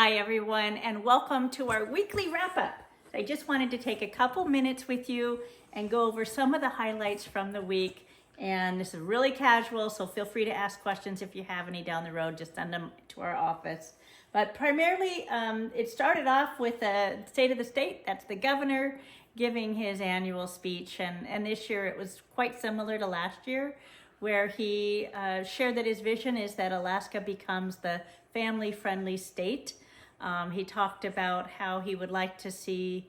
Hi everyone, and welcome to our weekly wrap-up. I just wanted to take a couple minutes with you and go over some of the highlights from the week. And this is really casual, so feel free to ask questions if you have any down the road. Just send them to our office. But primarily, it started off with the State of the State. That's the governor giving his annual speech. And this year it was quite similar to last year, where he shared that his vision is that Alaska becomes the family-friendly state. He talked about how he would like to see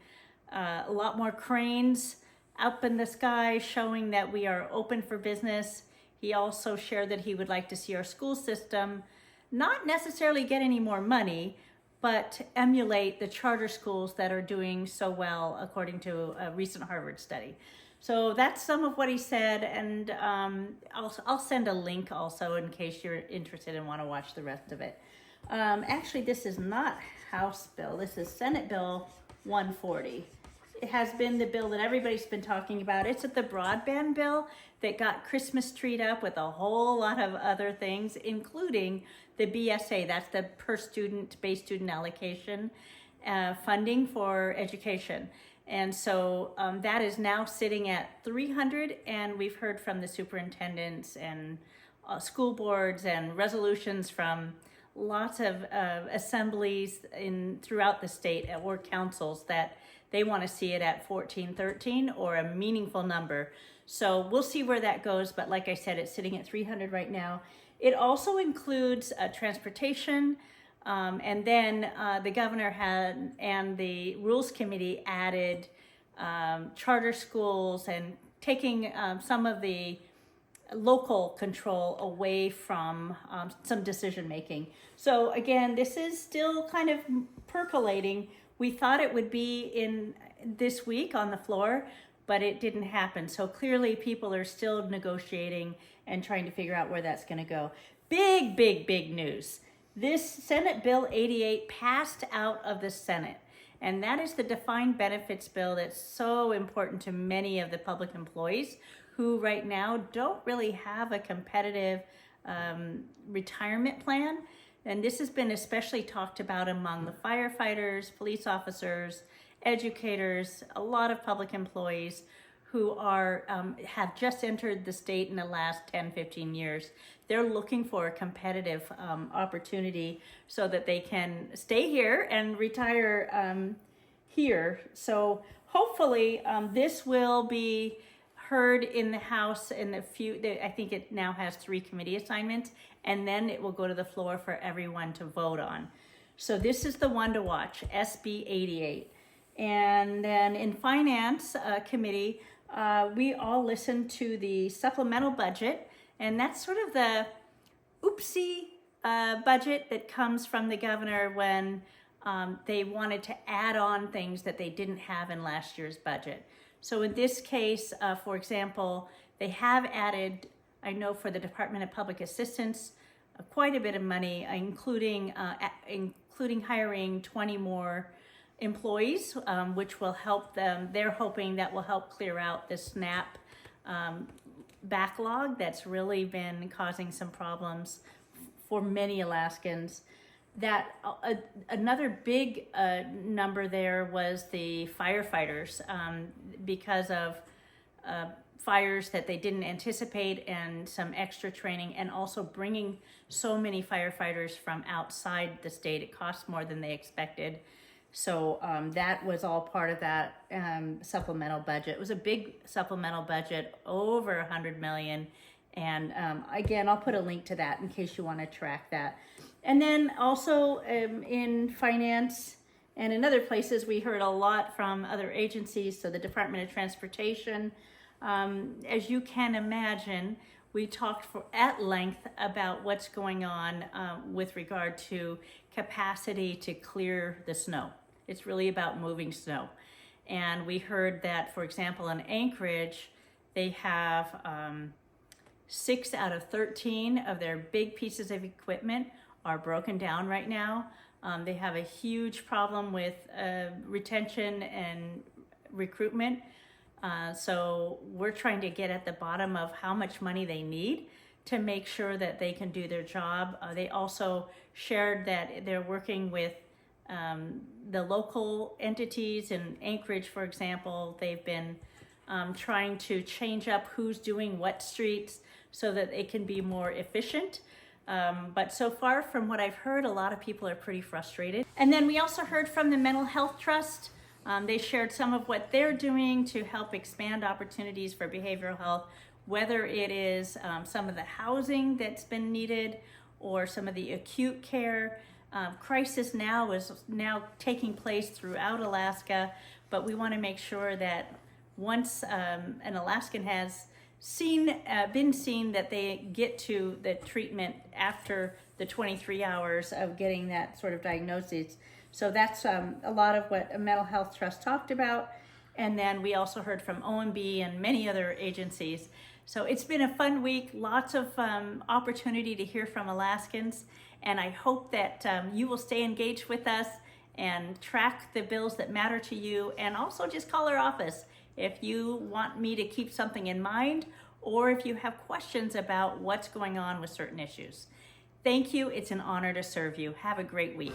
a lot more cranes up in the sky showing that we are open for business. He also shared that he would like to see our school system not necessarily get any more money, but emulate the charter schools that are doing so well according to a recent Harvard study. So that's some of what he said, and I'll send a link also in case you're interested and want to watch the rest of it. Actually, this is not House bill. This is Senate Bill 140. It has been the bill that everybody's been talking about. It's the broadband bill that got Christmas treed up with a whole lot of other things, including the BSA. That's the per student, base student allocation funding for education. And so that is now sitting at 300, and we've heard from the superintendents and school boards and resolutions from lots of assemblies throughout the state or councils that they want to see it at 1413 or a meaningful number. So we'll see where that goes, but like I said, it's sitting at 300 right now. It also includes transportation, and then the governor and the Rules Committee added charter schools and taking some of the local control away from some decision making. So again, this is still kind of percolating. We thought it would be in this week on the floor, but it didn't happen. So clearly people are still negotiating and trying to figure out where that's going to go. Big, big, big news. This Senate Bill 88 passed out of the Senate. And that is the defined benefits bill that's so important to many of the public employees who right now don't really have a competitive retirement plan. And this has been especially talked about among the firefighters, police officers, educators, a lot of public employees who are have just entered the state in the last 10, 15 years. They're looking for a competitive opportunity so that they can stay here and retire here. So hopefully this will be heard in the House in a few, I think it now has 3 committee assignments, and then it will go to the floor for everyone to vote on. So this is the one to watch, SB 88. And then in Finance Committee, we all listened to the supplemental budget, and that's sort of the oopsie budget that comes from the governor when they wanted to add on things that they didn't have in last year's budget. So in this case, for example, they have added, I know for the Department of Public Assistance, quite a bit of money, including hiring 20 more employees, which will help them. They're hoping that will help clear out the SNAP backlog that's really been causing some problems for many Alaskans. That another big number there was the firefighters because of fires that they didn't anticipate and some extra training, and also bringing so many firefighters from outside the state. It cost more than they expected. So that was all part of that supplemental budget. It was a big supplemental budget, over 100 million. And again, I'll put a link to that in case you want to track that. And then also in finance and in other places, we heard a lot from other agencies. So the Department of Transportation, as you can imagine, we talked at length about what's going on with regard to capacity to clear the snow. It's really about moving snow. And we heard that, for example, in Anchorage, they have 6 out of 13 of their big pieces of equipment are broken down right now. They have a huge problem with retention and recruitment. So we're trying to get at the bottom of how much money they need to make sure that they can do their job. They also shared that they're working with The local entities in Anchorage, for example, they've been trying to change up who's doing what streets so that it can be more efficient. But so far, from what I've heard, a lot of people are pretty frustrated. And then we also heard from the Mental Health Trust. They shared some of what they're doing to help expand opportunities for behavioral health, whether it is some of the housing that's been needed or some of the acute care. Crisis Now is now taking place throughout Alaska, but we want to make sure that once an Alaskan has been seen, that they get to the treatment after the 23 hours of getting that sort of diagnosis. So that's a lot of what a Mental Health Trust talked about. And then we also heard from OMB and many other agencies. So it's been a fun week, lots of opportunity to hear from Alaskans. And I hope that you will stay engaged with us and track the bills that matter to you. And also just call our office if you want me to keep something in mind, or if you have questions about what's going on with certain issues. Thank you. It's an honor to serve you. Have a great week.